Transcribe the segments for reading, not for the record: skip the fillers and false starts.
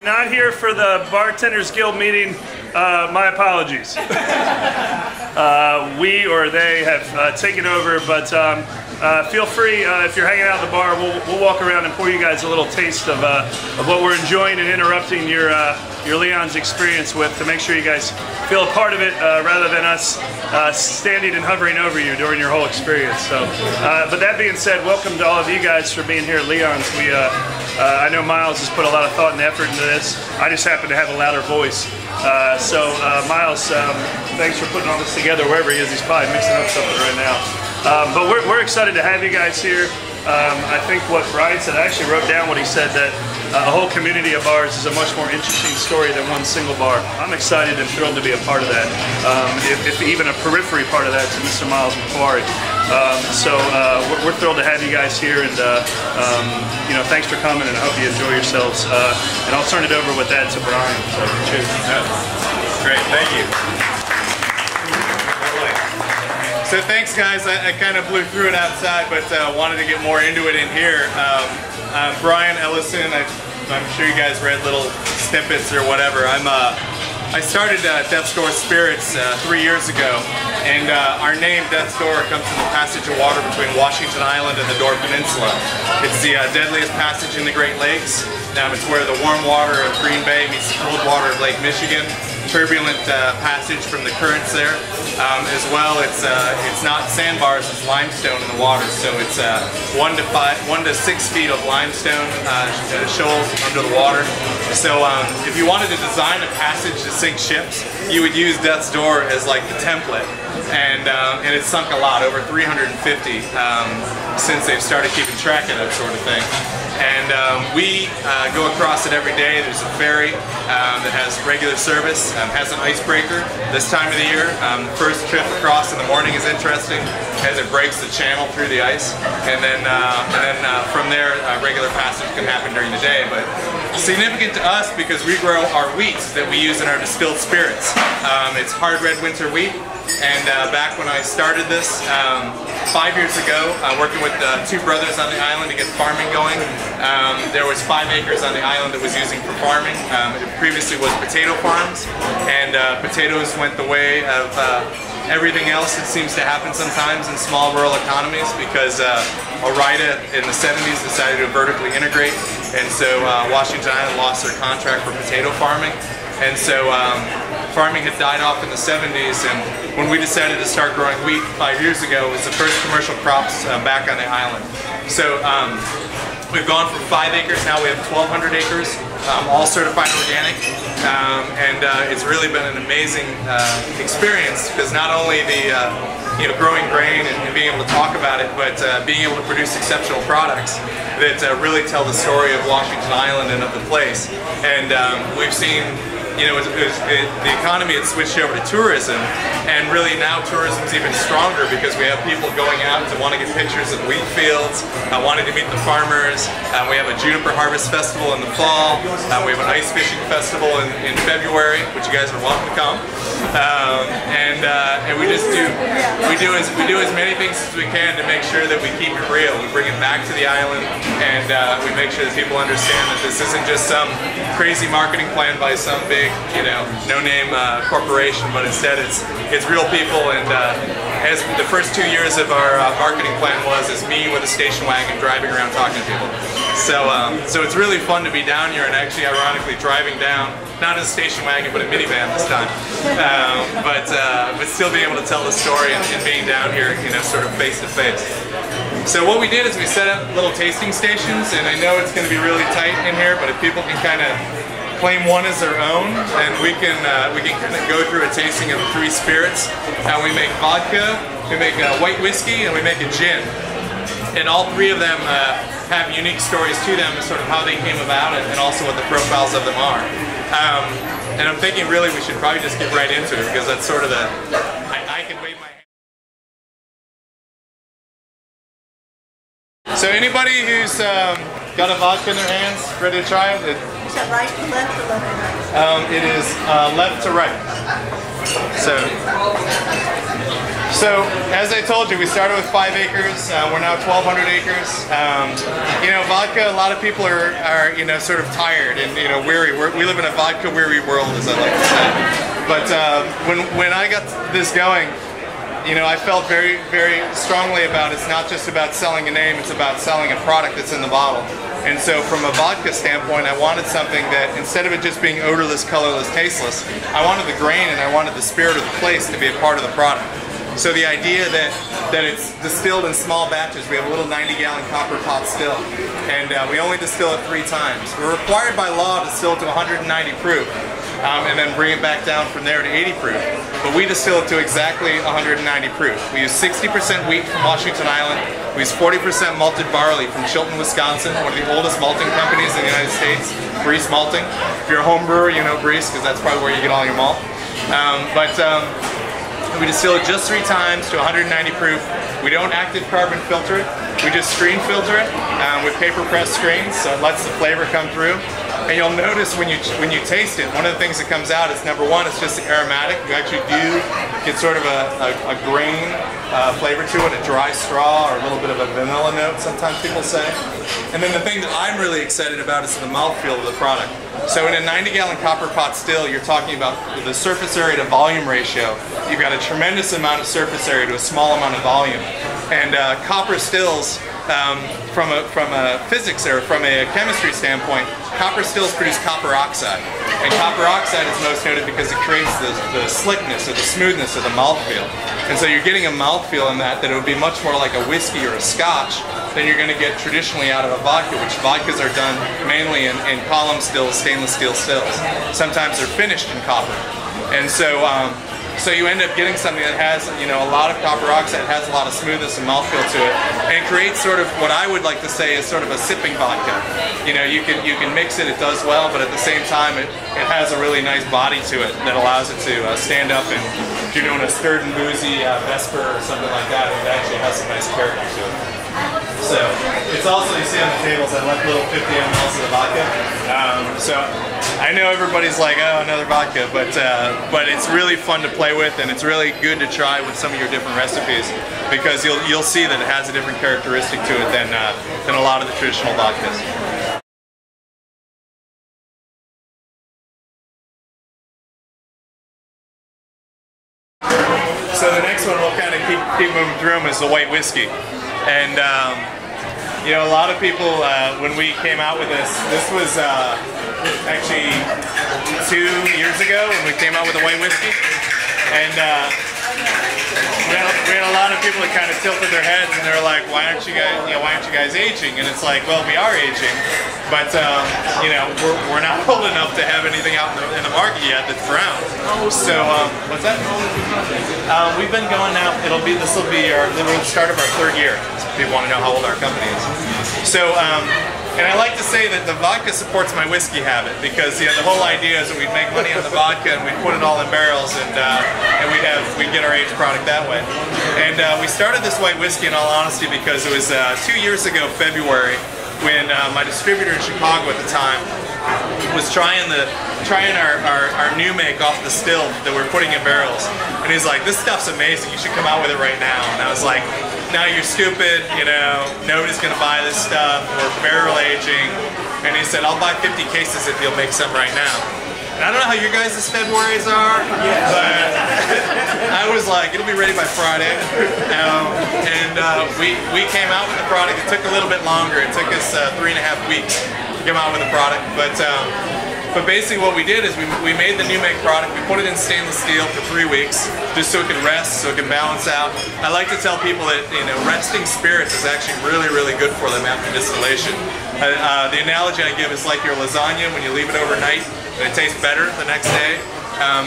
Not here for the Bartenders Guild meeting. My apologies. We or they have taken over, but feel free if you're hanging out at the bar. We'll walk around and pour you guys a little taste of what we're enjoying and interrupting your Leon's experience with, to make sure you guys feel a part of it rather than us standing and hovering over you during your whole experience. So, but that being said, welcome to all of you guys for being here at Leon's. I know Miles has put a lot of thought and effort into this. I just happen to have a louder voice. Miles, thanks for putting all this together wherever he is. He's probably mixing up something right now. But we're excited to have you guys here. I think what Brian said, I actually wrote down what he said, that a whole community of bars is a much more interesting story than one single bar. I'm excited and thrilled to be a part of that, if even a periphery part of that to Mr. Miles McQuarrie. We're thrilled to have you guys here, and thanks for coming, and I hope you enjoy yourselves. And I'll turn it over with that to Brian. So, cheers. Great, thank you. So thanks, guys. I kind of blew through it outside, but wanted to get more into it in here. Brian Ellison. I'm sure you guys read little snippets or whatever. I started Death's Door Spirits 3 years ago, and our name, Death's Door, comes from the passage of water between Washington Island and the Door Peninsula. It's the deadliest passage in the Great Lakes. It's where the warm water of Green Bay meets the cold water of Lake Michigan. Turbulent passage from the currents there. As well, it's not sandbars, it's limestone in the water, so it's 1 to 6 feet of limestone shoals under the water. So if you wanted to design a passage to sink ships, you would use Death's Door as like the template, and it's sunk a lot, over 350 since they've started keeping track of that sort of thing. And we go across it every day. There's a ferry that has regular service, has an icebreaker this time of the year. The first trip across in the morning is interesting as it breaks the channel through the ice, and then from there regular passage can happen during the day. But significant to us because we grow our wheat that we use in our distilled spirits. It's hard red winter wheat. And back when I started this 5 years ago, working with two brothers on the island to get farming going, there was 5 acres on the island that was using for farming. It previously was potato farms, and potatoes went the way of everything else that seems to happen sometimes in small rural economies, because Ore-Ida in the 70s decided to vertically integrate, and so Washington Island lost their contract for potato farming. And so farming had died off in the 70s, and when we decided to start growing wheat 5 years ago, it was the first commercial crops back on the island. So we've gone from 5 acres, now we have 1,200 acres, all certified organic, and it's really been an amazing experience, because not only the growing grain and being able to talk about it, but being able to produce exceptional products that really tell the story of Washington Island and of the place. And we've seen, the economy had switched over to tourism, and really now tourism's even stronger because we have people going out to want to get pictures of wheat fields, wanting to meet the farmers. We have a juniper harvest festival in the fall. We have an ice fishing festival in February, which you guys are welcome to come. And we just do as many things as we can to make sure that we keep it real. We bring it back to the island, and we make sure that people understand that this isn't just some crazy marketing plan by some big, no-name corporation, but instead it's real people. And as the first 2 years of our marketing plan is me with a station wagon driving around talking to people. So it's really fun to be down here, and actually, ironically, driving down, not in a station wagon, but a minivan this time. But still being able to tell the story and being down here, sort of face to face. So what we did is we set up little tasting stations, and I know it's going to be really tight in here, but if people can kind of claim one as their own, and we can kind of go through a tasting of 3 spirits. And we make vodka, we make white whiskey, and we make a gin. And all 3 of them have unique stories to them, sort of how they came about, and also what the profiles of them are. And I'm thinking really we should probably just get right into it, because that's sort of the, I can wave my hand. So anybody who's got a vodka in their hands, ready to try it? Is that right to left or left to right? It is left to right. So, as I told you, we started with 5 acres. We're now 1,200 acres. You know, vodka, a lot of people are you know, sort of tired and, you know, weary. We live in a vodka-weary world, as I like to say. But when I got this going, you know, I felt very, very strongly about it's not just about selling a name, it's about selling a product that's in the bottle. And so from a vodka standpoint, I wanted something that, instead of it just being odorless, colorless, tasteless, I wanted the grain and I wanted the spirit of the place to be a part of the product. So the idea that it's distilled in small batches, we have a little 90-gallon copper pot still, and we only distill it 3 times. We're required by law to distill to 190 proof, and then bring it back down from there to 80 proof. But we distill it to exactly 190 proof. We use 60% wheat from Washington Island. We use 40% malted barley from Chilton, Wisconsin, one of the oldest malting companies in the United States, Breese Malting. If you're a home brewer, you know Breese, because that's probably where you get all your malt. We distill it just 3 times to 190 proof. We don't active carbon filter it. We just screen filter it with paper press screens, so it lets the flavor come through. And you'll notice when you taste it, one of the things that comes out is, number one, it's just the aromatic. You actually do get sort of a grain flavor to it, a dry straw or a little bit of a vanilla note, sometimes people say. And then the thing that I'm really excited about is the mouthfeel of the product. So in a 90-gallon copper pot still, you're talking about the surface area to volume ratio. You've got a tremendous amount of surface area to a small amount of volume. And copper stills, from a physics or from a chemistry standpoint, copper stills produce copper oxide. And copper oxide is most noted because it creates the slickness or the smoothness of the mouthfeel. And so you're getting a mouthfeel in that it would be much more like a whiskey or a scotch than you're going to get traditionally out of a vodka, which vodkas are done mainly in column stills, stainless steel stills. Sometimes they're finished in copper. And so so you end up getting something that has, you know, a lot of copper oxide, has a lot of smoothness and mouthfeel to it, and creates sort of what I would like to say is sort of a sipping vodka. You know, you can mix it, it does well, but at the same time it has a really nice body to it that allows it to stand up, and if you're doing a stirred and boozy Vesper or something like that, it actually has some nice character to it. So it's also, you see on the tables, I left little 50 mLs of the vodka. So I know everybody's like, oh, another vodka, but it's really fun to play with, and it's really good to try with some of your different recipes, because you'll see that it has a different characteristic to it than a lot of the traditional vodkas. So the next one we'll kind of keep moving through them is the white whiskey. And you know, a lot of people, when we came out with this was actually 2 years ago when we came out with the white whiskey. And we had a lot of people that kind of tilted their heads, and they're like, why aren't you guys aging? And it's like, well, we are aging, but you know, we're not old enough to have anything out in the market yet that's brown. So what's that? We've been going now. This will be the start of our 3rd year. So people want to know how old our company is. So and I like to say that the vodka supports my whiskey habit, because the whole idea is that we'd make money on the vodka and we'd put it all in barrels, and we'd get our aged product that way. And we started this white whiskey, in all honesty, because it was 2 years ago, February, when my distributor in Chicago at the time was trying our new make off the still that we're putting in barrels, and he's like, this stuff's amazing, you should come out with it right now. And I was like, no, you're stupid, you know, nobody's gonna buy this stuff, we're barrel aging. And he said, I'll buy 50 cases if you'll make some right now. And I don't know how your guys' Februaries are, but I was like, it'll be ready by Friday. We came out with the product. It took a little bit longer. It took us 3.5 weeks to come out with the product. But basically what we did is we made the new make product. We put it in stainless steel for 3 weeks, just so it could rest, so it could balance out. I like to tell people that, you know, resting spirits is actually really, really good for them after distillation. The analogy I give is like your lasagna when you leave it overnight and it tastes better the next day.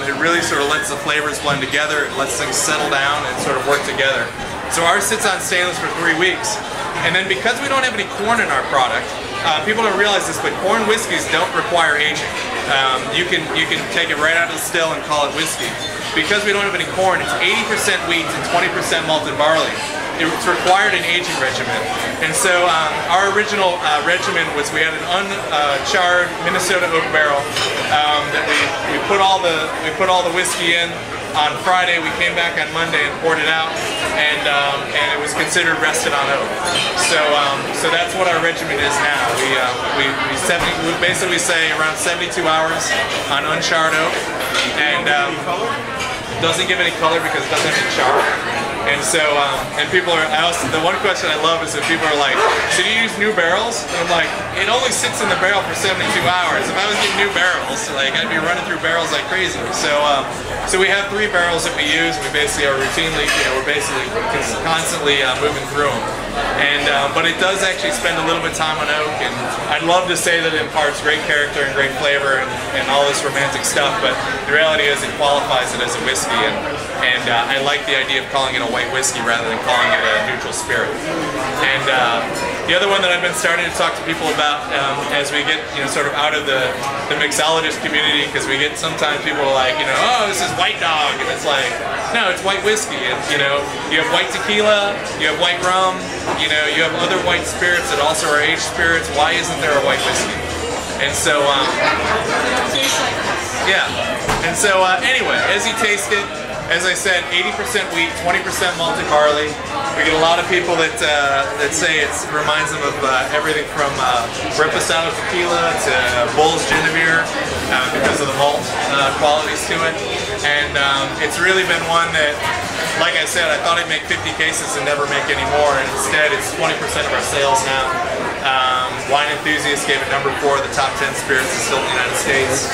It really sort of lets the flavors blend together, it lets things settle down and sort of work together. So ours sits on stainless for 3 weeks. And then because we don't have any corn in our product, people don't realize this, but corn whiskeys don't require aging. You can take it right out of the still and call it whiskey. Because we don't have any corn, it's 80% wheat and 20% malted barley. It's required an aging regimen. And so our original regimen was we had an uncharred Minnesota oak barrel that we put all the whiskey in. on Friday, we came back on Monday and poured it out, and it was considered rested on oak. So that's what our regimen is now. We basically say around 72 hours on uncharred oak, and doesn't give any color because it doesn't have any char. And so, and people are, the one question I love is that people are like, so do you use new barrels? And I'm like, it only sits in the barrel for 72 hours. If I was getting new barrels, like I'd be running through barrels like crazy. So we have 3 barrels that we use. We basically are routinely, we're basically constantly moving through them. And, but it does actually spend a little bit of time on oak, and I'd love to say that it imparts great character and great flavor and all this romantic stuff, but the reality is it qualifies it as a whiskey, and I like the idea of calling it a white whiskey rather than calling it a neutral spirit. And the other one that I've been starting to talk to people about as we get sort of out of the mixologist community, because we get sometimes people are like, oh, this is white dog, and it's like, no, it's white whiskey. And you have white tequila, you have white rum, you have other white spirits that also are aged spirits. Why isn't there a white whiskey? And so yeah, and so anyway, as you taste it, as I said, 80% wheat, 20% malted barley. We get a lot of people that say it reminds them of everything from Reposado tequila to Bull's Genevieve because of the malt qualities to it. And it's really been one that, like I said, I thought I'd make 50 cases and never make any more, and instead it's 20% of our sales now. Wine Enthusiast gave it number 4 of the top 10 spirits distilled in the United States.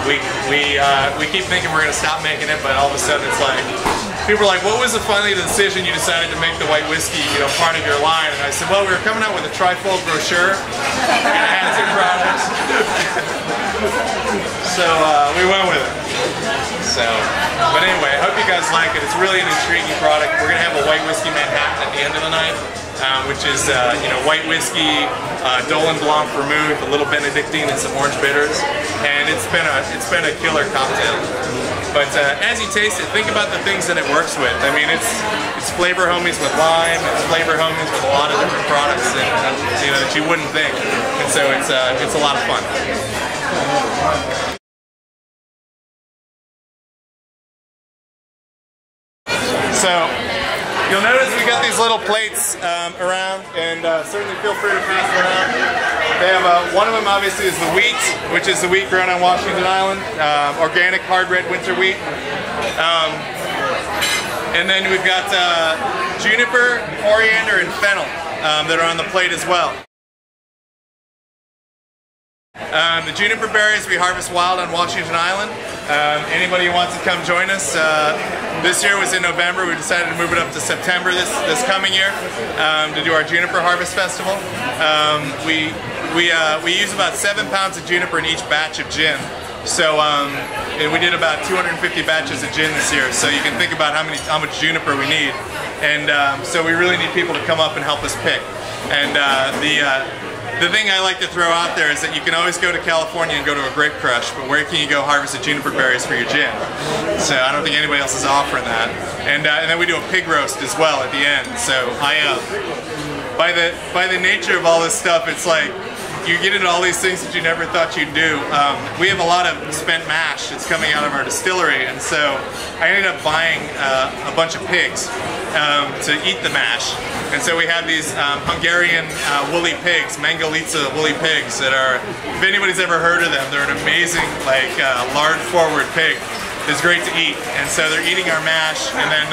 We keep thinking we're going to stop making it, but all of a sudden it's like, people are like, what was finally the decision you decided to make the white whiskey, part of your line? And I said, well, we were coming out with a trifold brochure, and it had 2 products. So we went with it. But anyway, I hope you guys like it. It's really an intriguing product. We're going to have a white whiskey Manhattan at the end of the night, which is white whiskey, Dolan Blanc vermouth, a little Benedictine, and some orange bitters, and it's been a killer cocktail. But as you taste it, think about the things that it works with. I mean, it's flavor homies with lime, it's flavor homies with a lot of different products that that you wouldn't think, and so it's a lot of fun. So you'll notice we got these little plates around, and certainly feel free to pass them around. They have one of them obviously is the wheat, which is the wheat grown on Washington Island, organic hard red winter wheat. And then we've got juniper, coriander, and fennel that are on the plate as well. The juniper berries we harvest wild on Washington Island. Anybody who wants to come join us, this year was in November. We decided to move it up to September this coming year to do our Juniper Harvest Festival. We use about 7 pounds of juniper in each batch of gin. So and we did about 250 batches of gin this year. So you can think about how much juniper we need. And so we really need people to come up and help us pick. And the thing I like to throw out there is that you can always go to California and go to a grape crush, but where can you go harvest the juniper berries for your gin? So I don't think anybody else is offering that. And then we do a pig roast as well at the end. So by the nature of all this stuff, it's like you get into all these things that you never thought you'd do. We have a lot of spent mash that's coming out of our distillery, and so I ended up buying a bunch of pigs to eat the mash. And so we have these Hungarian woolly pigs, Mangalitsa woolly pigs that are, if anybody's ever heard of them, they're an amazing, lard forward pig. It's great to eat, and so they're eating our mash. And then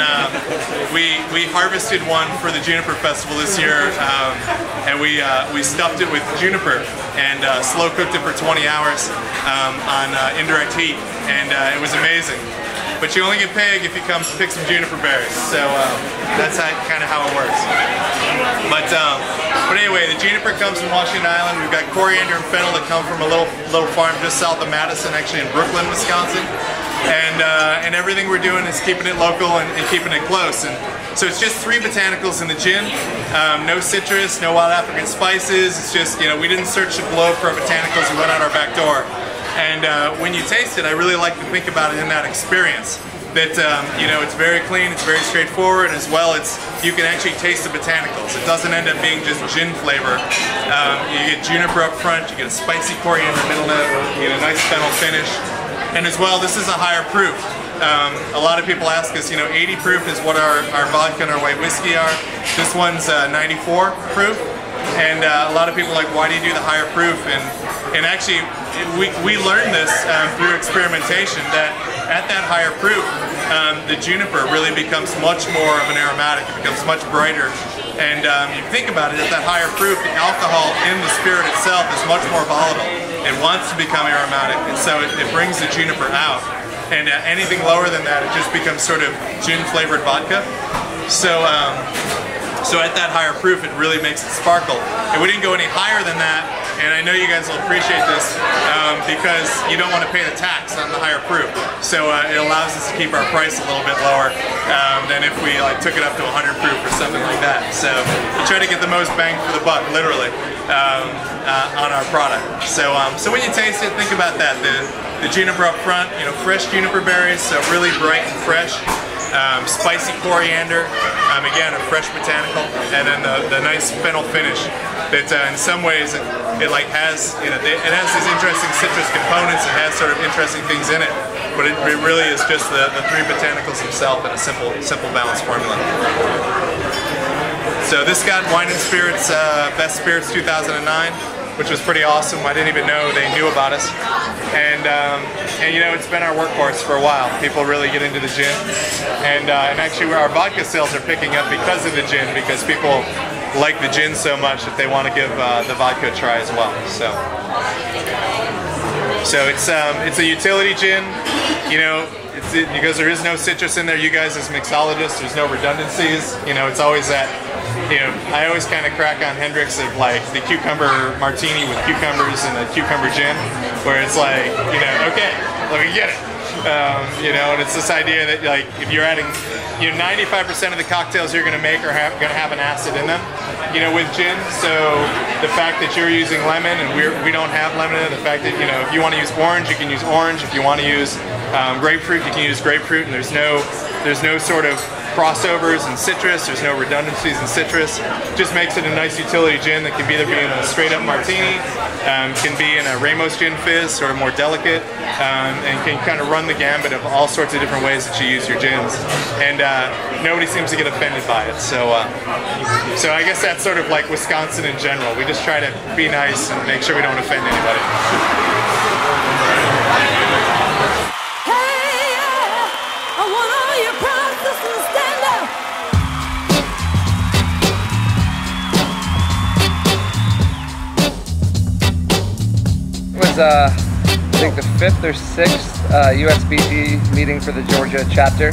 we harvested one for the Juniper Festival this year, and we stuffed it with juniper and slow cooked it for 20 hours on indirect heat, and it was amazing. But you only get paid if you come pick some juniper berries, so that's kind of how it works. But anyway, the juniper comes from Washington Island. We've got coriander and fennel that come from a little farm just south of Madison, actually in Brooklyn, Wisconsin. And everything we're doing is keeping it local and keeping it close. And so it's just 3 botanicals in the gin, no citrus, no wild African spices. It's just, we didn't search the globe for botanicals. We went out our back door. And when you taste it, I really like to think about it in that experience. That it's very clean, it's very straightforward, as well you can actually taste the botanicals. It doesn't end up being just gin flavor. You get juniper up front, you get a spicy coriander middle note, you get a nice fennel finish. And as well, this is a higher proof. A lot of people ask us, 80 proof is what our vodka and our white whiskey are. This one's 94 proof. And a lot of people are like, why do you do the higher proof? And actually, we learned this through experimentation, that at that higher proof, the juniper really becomes much more of an aromatic. It becomes much brighter. And you think about it, at that higher proof, the alcohol in the spirit itself is much more volatile. It wants to become aromatic, and so it brings the juniper out. And anything lower than that, it just becomes sort of gin-flavored vodka. So at that higher proof, it really makes it sparkle. And we didn't go any higher than that, and I know you guys will appreciate this because you don't want to pay the tax on the higher proof. So it allows us to keep our price a little bit lower than if we took it up to 100 proof or something like that. So we try to get the most bang for the buck, literally, on our product. So when you taste it, think about that. The juniper up front, fresh juniper berries, so really bright and fresh. Spicy coriander, again a fresh botanical, and then the nice fennel finish that in some ways it has it has these interesting citrus components. It has sort of interesting things in it, but it really is just the three botanicals themselves in a simple balanced formula. So this got Wine and Spirits Best Spirits 2009. Which was pretty awesome. I didn't even know they knew about us. And it's been our workhorse for a while. People really get into the gin. And actually our vodka sales are picking up because of the gin, because people like the gin so much that they want to give the vodka a try as well. So it's a utility gin. Because there is no citrus in there, you guys as mixologists, there's no redundancies. It's always that. I always kind of crack on Hendrick's of the cucumber martini with cucumbers and the cucumber gin, where it's okay, let me get it. And it's this idea that if you're adding, 95% of the cocktails you're going to make are going to have an acid in them, with gin. So the fact that you're using lemon and we don't have lemon in it, the fact that if you want to use orange, you can use orange. If you want to use grapefruit, you can use grapefruit, and there's no sort of crossovers in citrus, there's no redundancies in citrus. Just makes it a nice utility gin that can either be in a straight up martini, can be in a Ramos gin fizz, sort of more delicate, and can kind of run the gambit of all sorts of different ways that you use your gins. And nobody seems to get offended by it. So I guess that's sort of like Wisconsin in general. We just try to be nice and make sure we don't offend anybody. I think the 5th or 6th USBG meeting for the Georgia chapter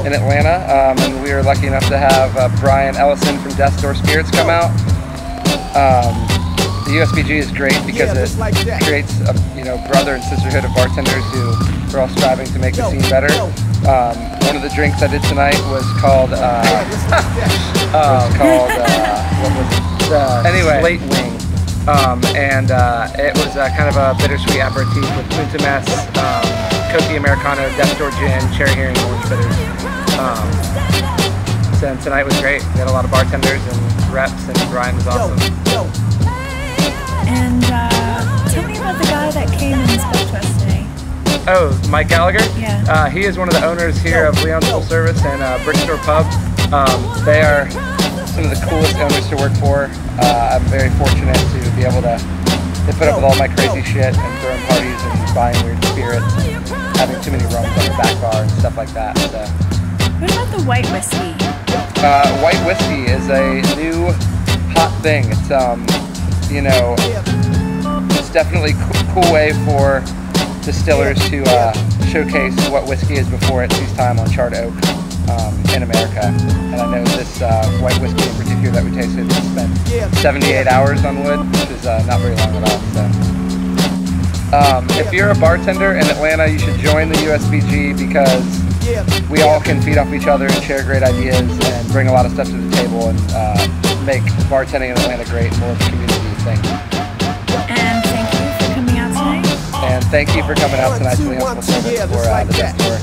in Atlanta, and we were lucky enough to have Brian Ellison from Death's Door Spirits come out. The USBG is great because it creates a brother and sisterhood of bartenders who are all striving to make the scene better. One of the drinks I did tonight was called Slate Wing. It was kind of a bittersweet aperitif with Punta Mess, Cokie Americano, Death's Door Gin, Cherry Herring, Orange Bitters. So tonight was great. We had a lot of bartenders and reps, and Brian was awesome. And tell me about the guy that came and spoke to us today. Oh, Mike Gallagher? Yeah. He is one of the owners here of Leon's Full Service and Brickstore Pub. They are some of the coolest owners to work for. I'm very fortunate to be able to put up with all my crazy shit and throwing parties and buying weird spirits and having too many rums on their back bar and stuff like that. So. What about the white whiskey? White whiskey is a new hot thing. It's it's definitely a cool way for distillers to showcase what whiskey is before it sees time on charred oak in America. And I know this white whiskey in particular that we tasted spent 78 hours on wood, which is not very long at all. So, if you're a bartender in Atlanta, you should join the USBG because we all can feed off each other and share great ideas and bring a lot of stuff to the table and make bartending in Atlanta great and more of a community thing. And thank you for coming out tonight. And thank you for coming out tonight to the Leon's Full Service for the Death's Door.